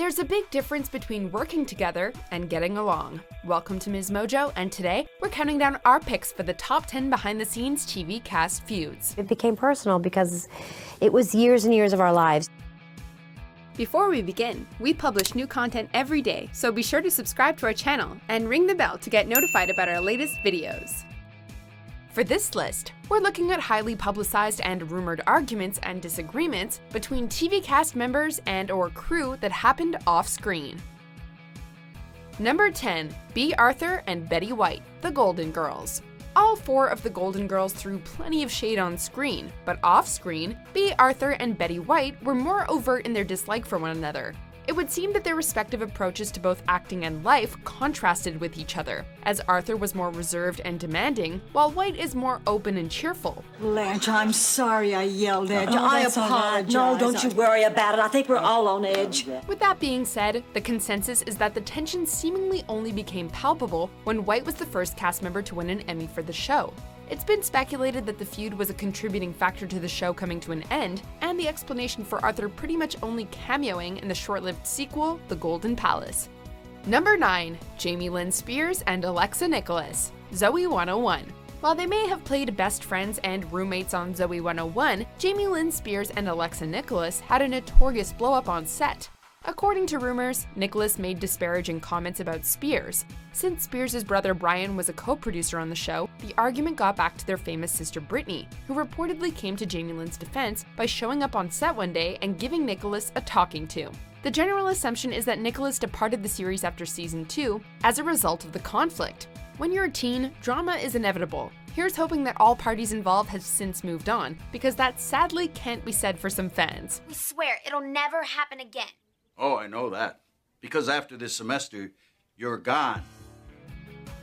There's a big difference between working together and getting along. Welcome to MsMojo, and today we're counting down our picks for the top 10 behind-the-scenes TV cast feuds. It became personal because it was years and years of our lives. Before we begin, we publish new content every day, so be sure to subscribe to our channel and ring the bell to get notified about our latest videos. For this list, we're looking at highly publicized and rumored arguments and disagreements between TV cast members and/or crew that happened off-screen. Number 10. B. Arthur and Betty White, the Golden Girls. All four of the Golden Girls threw plenty of shade on screen, but off-screen, B. Arthur and Betty White were more overt in their dislike for one another. It would seem that their respective approaches to both acting and life contrasted with each other, as Arthur was more reserved and demanding, while White is more open and cheerful. Blanche, I'm sorry I yelled at you. Oh, I apologize. No, don't you worry about it. I think we're all on edge. With that being said, the consensus is that the tension seemingly only became palpable when White was the first cast member to win an Emmy for the show. It's been speculated that the feud was a contributing factor to the show coming to an end, and the explanation for Arthur pretty much only cameoing in the short-lived sequel, The Golden Palace. Number 9. Jamie-Lynn Spears and Alexa Nikolas, Zoey 101. While they may have played best friends and roommates on Zoey 101, Jamie-Lynn Spears and Alexa Nikolas had a notorious blow-up on set. According to rumors, Nikolas made disparaging comments about Spears. Since Spears' brother Brian was a co-producer on the show, the argument got back to their famous sister Brittany, who reportedly came to Jamie-Lynn's defense by showing up on set one day and giving Nikolas a talking to. The general assumption is that Nikolas departed the series after season 2 as a result of the conflict. When you're a teen, drama is inevitable. Here's hoping that all parties involved have since moved on, because that sadly can't be said for some fans. We swear it'll never happen again. Oh, I know that. Because after this semester, you're gone.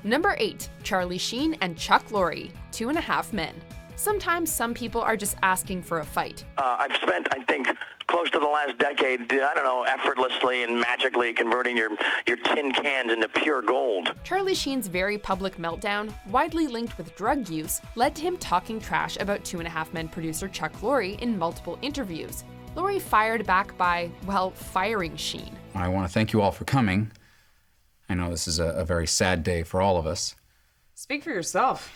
Number 8. Charlie Sheen and Chuck Lorre, 2.5 Men. Sometimes some people are just asking for a fight. I've spent, I think, close to the last decade, effortlessly and magically converting your tin cans into pure gold. Charlie Sheen's very public meltdown, widely linked with drug use, led to him talking trash about 2.5 Men producer Chuck Lorre in multiple interviews. Lorre fired back by, well, firing Sheen. I want to thank you all for coming. I know this is a very sad day for all of us. Speak for yourself.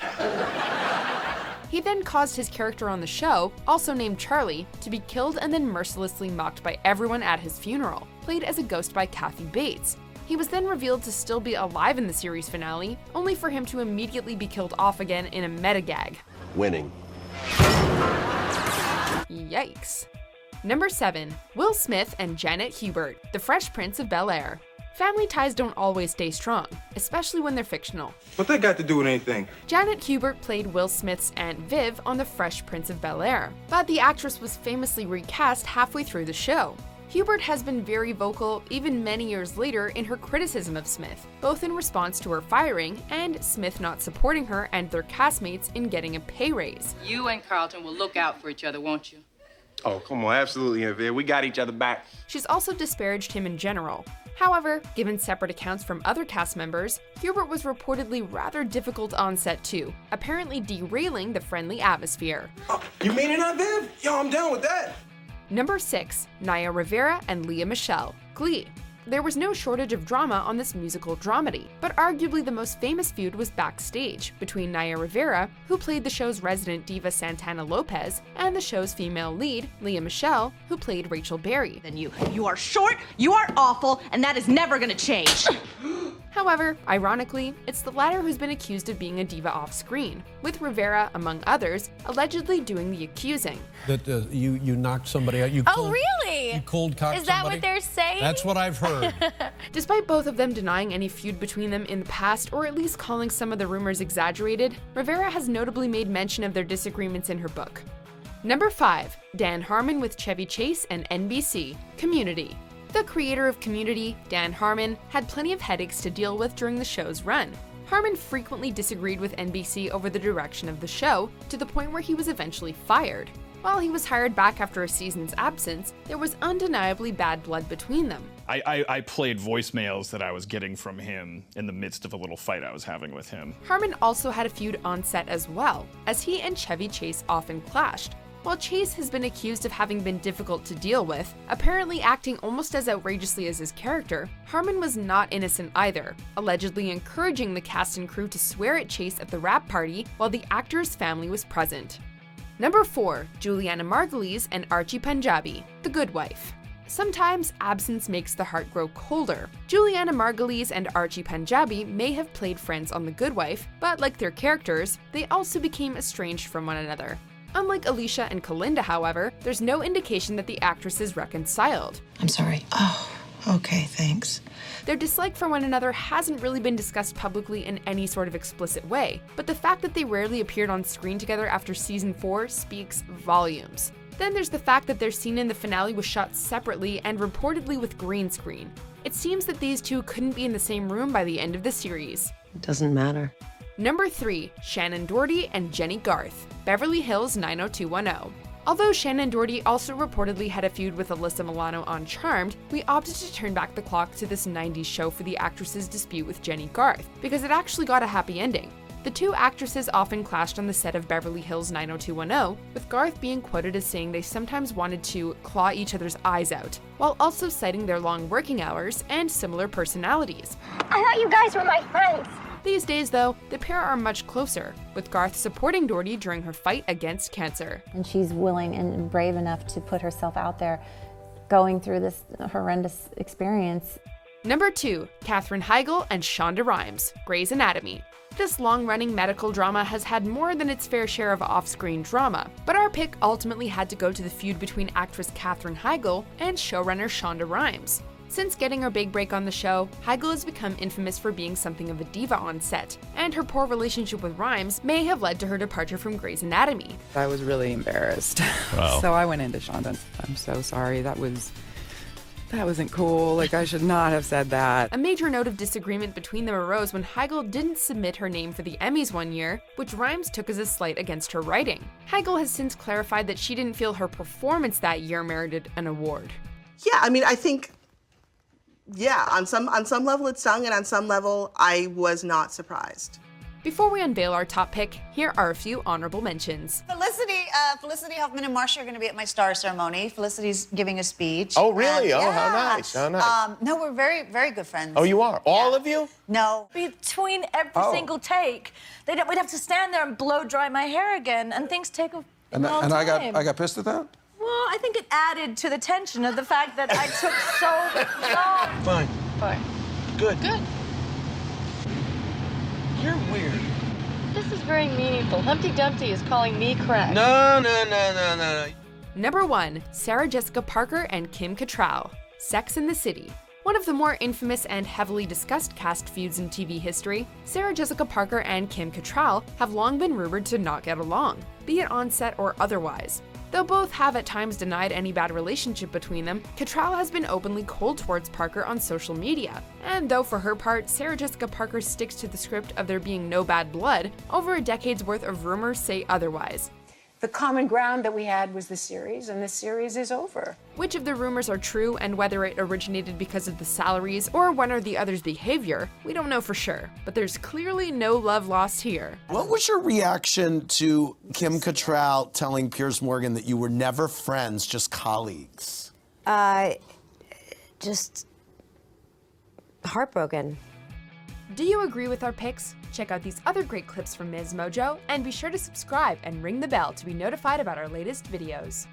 He then caused his character on the show, also named Charlie, to be killed and then mercilessly mocked by everyone at his funeral, played as a ghost by Kathy Bates. He was then revealed to still be alive in the series finale, only for him to immediately be killed off again in a meta-gag. Winning. Yikes. Number 7. Will Smith and Janet Hubert, the Fresh Prince of Bel-Air. Family ties don't always stay strong, especially when they're fictional. What that got to do with anything? Janet Hubert played Will Smith's Aunt Viv on The Fresh Prince of Bel-Air, but the actress was famously recast halfway through the show. Hubert has been very vocal, even many years later, in her criticism of Smith, both in response to her firing and Smith not supporting her and their castmates in getting a pay raise. You and Carlton will look out for each other, won't you? Oh, come on, absolutely, Viv. We got each other back. She's also disparaged him in general. However, given separate accounts from other cast members, Hubert was reportedly rather difficult on set too, apparently derailing the friendly atmosphere. You mean it, not Viv? Yo, I'm down with that. Number 6. Naya Rivera and Michele, Glee. There was no shortage of drama on this musical dramedy, but arguably the most famous feud was backstage between Naya Rivera, who played the show's resident diva Santana Lopez, and the show's female lead, Michele, who played Rachel Berry. Then you are short, you are awful, and that is never gonna change. However, ironically, it's the latter who's been accused of being a diva off-screen, with Rivera, among others, allegedly doing the accusing. That you knocked somebody out. Really? You cold cocked somebody? Is that what they're saying? That's what I've heard. Despite both of them denying any feud between them in the past, or at least calling some of the rumors exaggerated, Rivera has notably made mention of their disagreements in her book. Number 5. Dan Harmon with Chevy Chase and NBC, Community. The creator of Community, Dan Harmon, had plenty of headaches to deal with during the show's run. Harmon frequently disagreed with NBC over the direction of the show, to the point where he was eventually fired. While he was hired back after a season's absence, there was undeniably bad blood between them. I played voicemails that I was getting from him in the midst of a little fight I was having with him. Harmon also had a feud on set as well, as he and Chevy Chase often clashed. While Chase has been accused of having been difficult to deal with, apparently acting almost as outrageously as his character, Harmon was not innocent either, allegedly encouraging the cast and crew to swear at Chase at the wrap party while the actor's family was present. Number 4. Julianna Margulies and Archie Panjabi, The Good Wife. Sometimes absence makes the heart grow colder. Julianna Margulies and Archie Panjabi may have played friends on The Good Wife, but like their characters, they also became estranged from one another. Unlike Alicia and Kalinda, however, there's no indication that the actresses reconciled. I'm sorry. Oh, okay, thanks. Their dislike for one another hasn't really been discussed publicly in any sort of explicit way, but the fact that they rarely appeared on screen together after season 4 speaks volumes. Then there's the fact that their scene in the finale was shot separately and reportedly with green screen. It seems that these two couldn't be in the same room by the end of the series. It doesn't matter. Number 3. Shannen Doherty and Jennie Garth, Beverly Hills 90210. Although Shannen Doherty also reportedly had a feud with Alyssa Milano on Charmed, we opted to turn back the clock to this 90s show for the actress's dispute with Jennie Garth, because it actually got a happy ending. The two actresses often clashed on the set of Beverly Hills 90210, with Garth being quoted as saying they sometimes wanted to claw each other's eyes out, while also citing their long working hours and similar personalities. I thought you guys were my friends. These days, though, the pair are much closer, with Garth supporting Doherty during her fight against cancer. And she's willing and brave enough to put herself out there going through this horrendous experience. Number 2. Katherine Heigl and Shonda Rhimes, Grey's Anatomy. This long-running medical drama has had more than its fair share of off-screen drama, but our pick ultimately had to go to the feud between actress Katherine Heigl and showrunner Shonda Rhimes. Since getting her big break on the show, Heigl has become infamous for being something of a diva on set, and her poor relationship with Rhimes may have led to her departure from Grey's Anatomy. I was really embarrassed. Wow. So I went into Shonda. I'm so sorry. That wasn't cool. Like, I should not have said that. A major note of disagreement between them arose when Heigl didn't submit her name for the Emmys one year, which Rhimes took as a slight against her writing. Heigl has since clarified that she didn't feel her performance that year merited an award. Yeah, I mean, I think, yeah, on some level it stung, and on some level I was not surprised. Before we unveil our top pick, here are a few honorable mentions. Felicity Huffman and Marcia are going to be at my star ceremony. Felicity's giving a speech. Oh, really? And, Oh, yeah. how nice. How nice. No, we're very, very good friends. Oh, you are? All of you? No. Between every single take, we'd have to stand there and blow dry my hair again, and things take a long time. I got pissed at that? Well, I think it added to the tension of the fact that I took so long. Fine. Fine. Good. Good. You're weird. This is very meaningful. Humpty Dumpty is calling me crack. No. Number 1. Sarah Jessica Parker and Kim Cattrall, Sex and the City. One of the more infamous and heavily discussed cast feuds in TV history, Sarah Jessica Parker and Kim Cattrall have long been rumored to not get along, be it on set or otherwise. Though both have at times denied any bad relationship between them, Cattrall has been openly cold towards Parker on social media. And though for her part, Sarah Jessica Parker sticks to the script of there being no bad blood, over a decade's worth of rumors say otherwise. The common ground that we had was the series, and the series is over. Which of the rumors are true and whether it originated because of the salaries or one or the other's behavior, we don't know for sure, but there's clearly no love lost here. What was your reaction to Kim Cattrall telling Piers Morgan that you were never friends, just colleagues? Just heartbroken. Do you agree with our picks? Check out these other great clips from MsMojo, and be sure to subscribe and ring the bell to be notified about our latest videos.